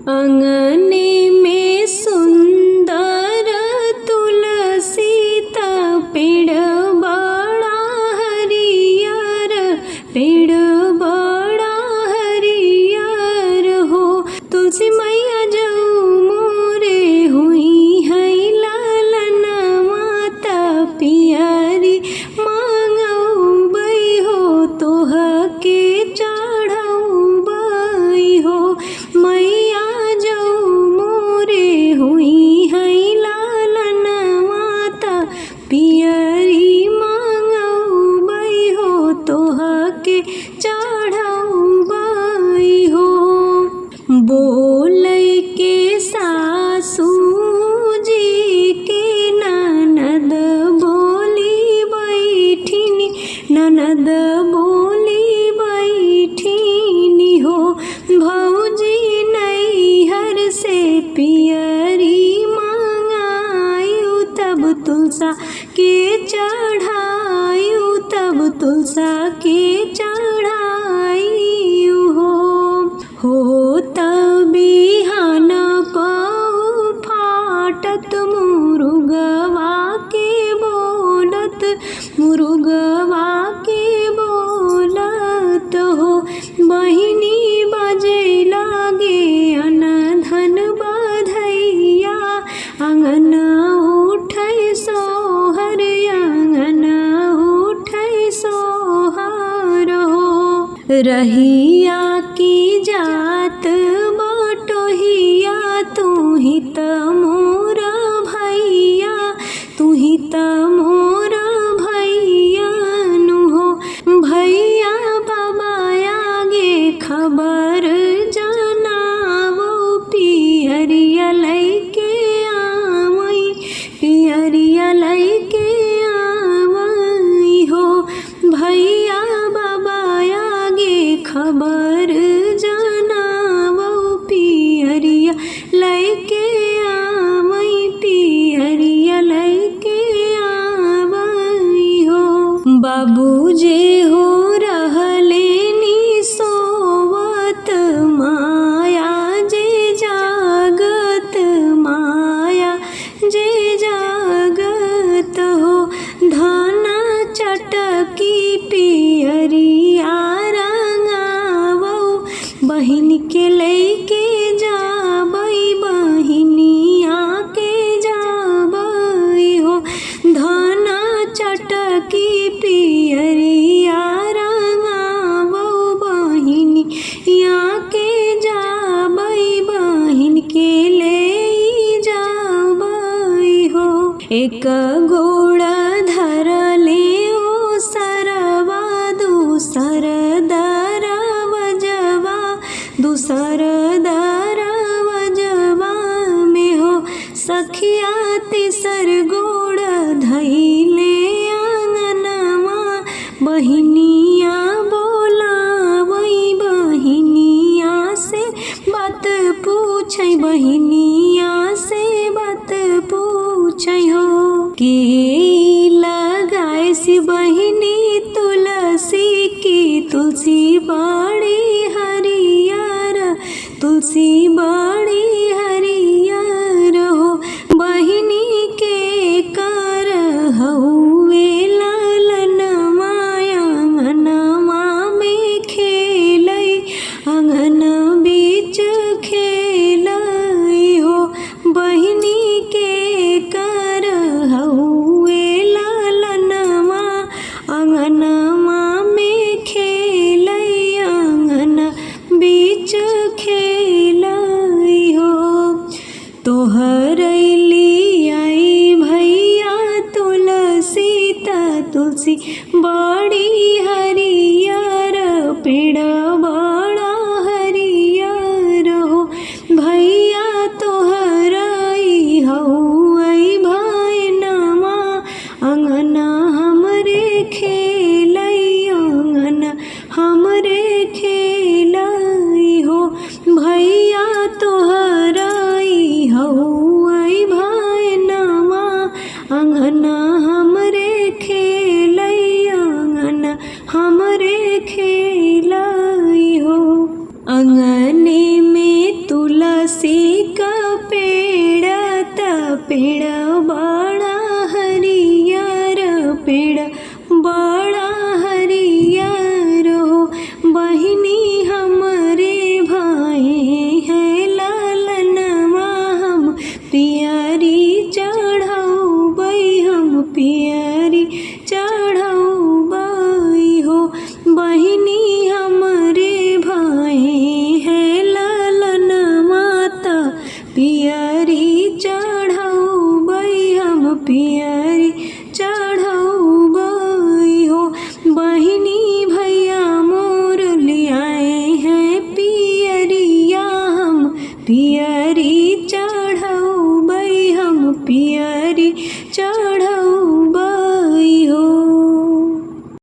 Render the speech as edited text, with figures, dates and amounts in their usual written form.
अंगने में सुंदर तुलसी ता पेड़ बड़ा हरियर, पेड़ बड़ा हरियर हो। तुलसी मैया जाऊ मोरे हुई है लालन माता पियरी मांगऊ बई हो, तोह के चढ़ऊ बई हो। मैया जाऊ मोरे हुई है लालन माता पियरी मांगऊ बई हो, तोह के चढ़ऊ बई हो। बोलै के सासू जी के ननद बोली बैठिनी, ननद बोली बैठिनी हो। भौजी नैहर से पियरी मांगायु, तब तुलसा के चढ़ायु, तब तुलसा के चढ़ायु हो। तब बिहान पहु फाटत मुरुगवा के बोलत, मुरुगवा के बोलत हो। बहिनी बजे लागे अनधन बधैया, आंगन उठै सोहर, आंगन उठै सोहर हो। रहिया की जात बटोहिया, तू ही त मोर भैया, तू ही त मोर भैया नु हो। भैया बाबा आगे खबर जनावो, पियरिया लैके आवई, पियरिया लैके आवई हो। भैया बाबा आगे खबर जनावो, पियरिया लैके आवई, पियरिया लैके आवई हो। बाबू जे हो रहले नी सोवत, माया जे जागत, माया जे जागत हो। धाना चटकी पियरिया रंगावो, बहिन के लैके जाबई, बहिनिया के जाबई हो। धाना चटकी पियरिया रंगावो, बहिनिया के जाबई, बहिन के ले जाबई हो। एक गोड़ धरले ओ सरवा, दूसर दरवजवा, दूसर दरवजवा में हो। सखिया तीसर गोड़ धैले आंगनवा, बहिनिया बोलावई, बहिनिया से बात पूछै, बहिनिया से बात पूछै हो। के लगाए सी बहिनी तुलसी की, तुलसी बड़ी हरियर, तुलसी बड़ी हरियर हो। बहिनी के कर हउवे लालन माया, आंगनवा में खेलै, आंगन बीच खेलै हो। बहिनी के कर हउवे लालनवा, आंगनवा में खेलै, आंगन बीच खेलै हो। तुलसी का पेड़ त पेड़वा